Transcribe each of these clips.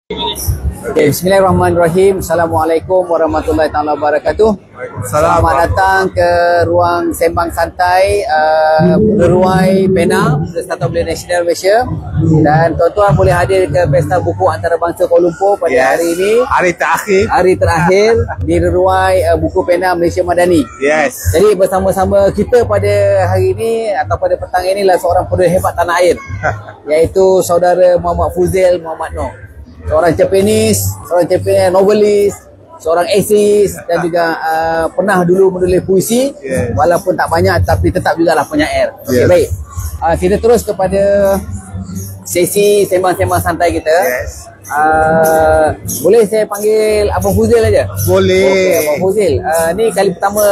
Okay, Bismillahirrahmanirrahim. Assalamualaikum warahmatullahi taala wabarakatuh. Selamat datang ke ruang sembang santai Peneruai Penang Persatuan Belia Nasional Malaysia. Dan tuan-tuan boleh hadir ke Pesta Buku Antarabangsa Kuala Lumpur pada hari ini. Hari terakhir di Reruai Buku Penang Malaysia Madani. Jadi bersama-sama kita pada hari ini atau pada petang ini adalah seorang penulis hebat tanah air, iaitu saudara Muhammad Fuzail Muhammad Noor. Seorang Japanese, novelis, seorang essayis dan juga pernah dulu menulis puisi, walaupun tak banyak tapi tetap jugalah penyair. Okey, baik. Kita terus kepada sesi sembang-sembang santai kita. Boleh saya panggil Abang Fuzail aja? Boleh. Okey, Abang Fuzail. Ni kali pertama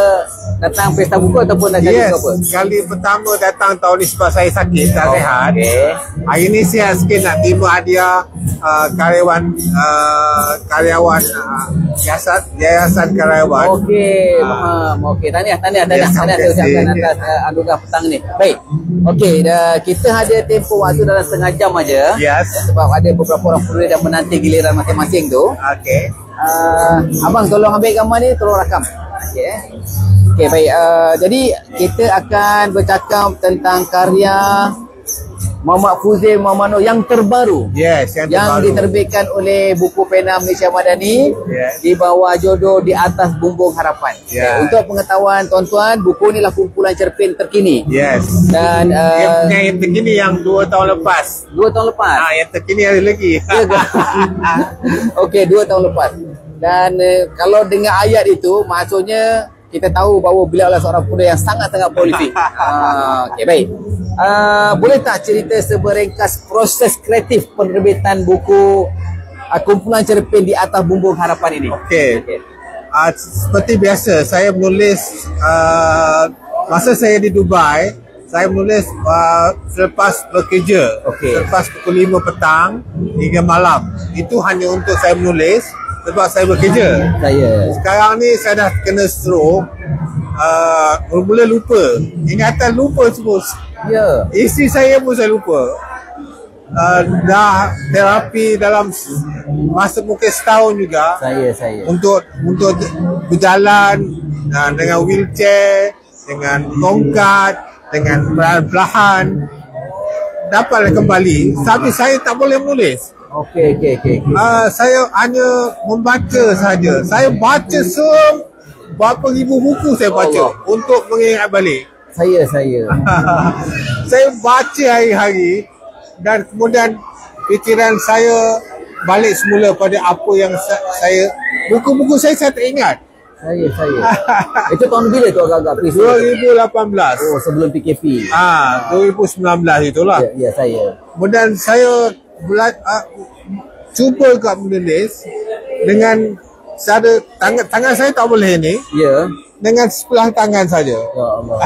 datang Pesta Buku ataupun dah kali apa? Kali pertama datang tahun ni sebab saya sakit, tak sihat. Hari ni sihat sikit nak terima hadiah karyawan Yayasan Karyawan. Okey, faham. Okey, tahniah saya ucapkan atas anugerah petang ni. Baik. Okey, kita ada tempoh waktu dalam setengah jam aja. Sebab ada beberapa orang penulis yang menanti giliran masing-masing tu. Okey. Abang tolong ambil gambar ni, tolong rakam. Okey. Okey, baik. Jadi kita akan bercakap tentang karya Muhammad Fuzail Muhammad Noor yang terbaru. Yang diterbitkan oleh Buku Penang Malaysia Madani di bawah judul Di Atas Bumbung Harapan. Untuk pengetahuan tuan-tuan, buku ni adalah kumpulan cerpen terkini. Dan yang terkini yang 2 tahun lepas. 2 tahun lepas? Yang terkini ada lagi. Okey, 2 tahun lepas. Dan kalau dengar ayat itu, maksudnya kita tahu bahawa beliau adalah seorang penulis yang sangat-sangat prolific. Okey, baik. Boleh tak cerita seberengkas proses kreatif penerbitan buku kumpulan cerpen Di Atas Bumbung Harapan ini? Okey. Seperti biasa, saya menulis masa saya di Dubai. Saya menulis selepas bekerja. Selepas pukul 5 petang hingga malam. Itu hanya untuk saya menulis sebab saya bekerja. Sekarang ni saya dah kena stroke. Mula lupa. Ingatan lupa semua. Isteri saya pun saya lupa. Dah terapi dalam masa mungkin setahun juga. Untuk berjalan dengan wheelchair, dengan tongkat, dengan perlahan-lahan dapatlah kembali. Tapi saya tak boleh menulis. Okey. Saya hanya membaca saja. Saya baca berapa ribu buku saya baca untuk mengingat balik. Saya baca hari-hari dan kemudian fikiran saya balik semula pada apa yang saya buku-buku saya tak ingat. Itu tahun bila tu agak-agak? 2018. Oh, sebelum PKP. 2019 itulah. Saya. Kemudian saya cuba kat menulis dengan tangan saya tak boleh ni. Dengan sebelah tangan saja. Ya Allah.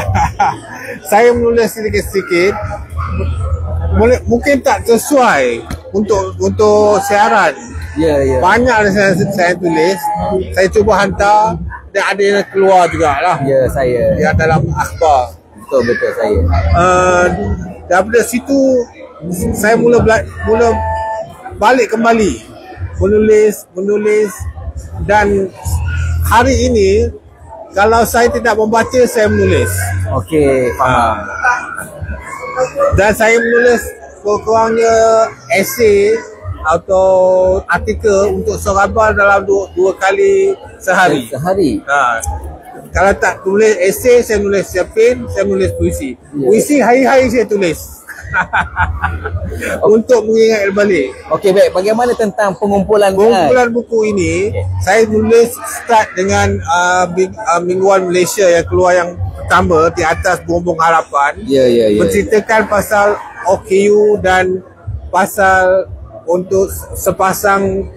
Saya menulis sedikit-sedikit. Mungkin tak sesuai untuk siaran. Banyak saya tulis. Saya cuba hantar dan ada yang keluar jugalah. Yang dalam akhbar. Betul saya. Daripada situ saya mula balik kembali menulis dan hari ini kalau saya tidak membaca, saya menulis. Okey, faham. Dan saya menulis kurang-kurangnya esei atau artikel untuk Sorabal dalam 2 kali sehari. Kalau tak tulis esei, saya menulis cerpen, saya menulis puisi. Puisi hari-hari saya tulis. Untuk mengingat balik. Okey, baik. Bagaimana tentang pengumpulan buku ini? Saya tulis start dengan mingguan Malaysia yang keluar yang pertama, Di Atas Bumbung Harapan. Menceritakan pasal OKU dan pasal untuk sepasang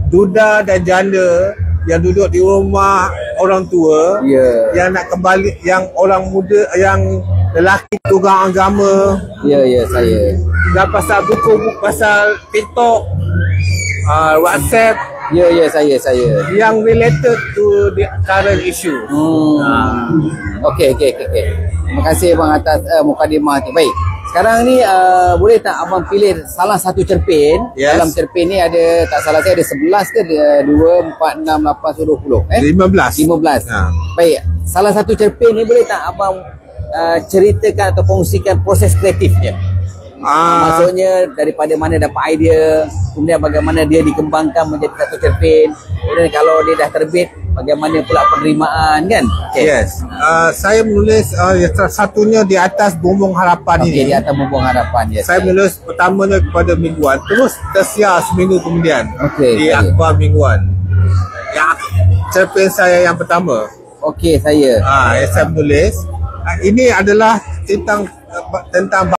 duda dan janda yang duduk di rumah orang tua, yang nak kembali, yang orang muda, yang lelaki tugang agama. Saya. Dan pasal buku pasal TikTok, WhatsApp. Saya. Yang related to the current issue. Okey. Terima kasih bang atas mukadimah tu. Baik. Sekarang ni boleh tak abang pilih salah satu cerpen? Yes. Dalam cerpen ni ada, tak salah saya ada 11 ke 2, 4, 6, 8, 10, 15. 15. Baik, salah satu cerpen ni boleh tak abang ceritakan atau kongsikan proses kreatifnya? Maksudnya daripada mana dapat idea, kemudian bagaimana dia dikembangkan menjadi satu cerpen, kemudian kalau dia dah terbit, bagaimana pula penerimaan kan? Yes. Saya menulis satunya di atas Bumbung Harapan ini. Di atas Bumbung Harapan, yes. Saya menulis pertamanya kepada mingguan, terus tersiar seminggu kemudian di saya. akhbar mingguan. Yang cerpen saya yang pertama. Saya. Yang saya menulis ini adalah tentang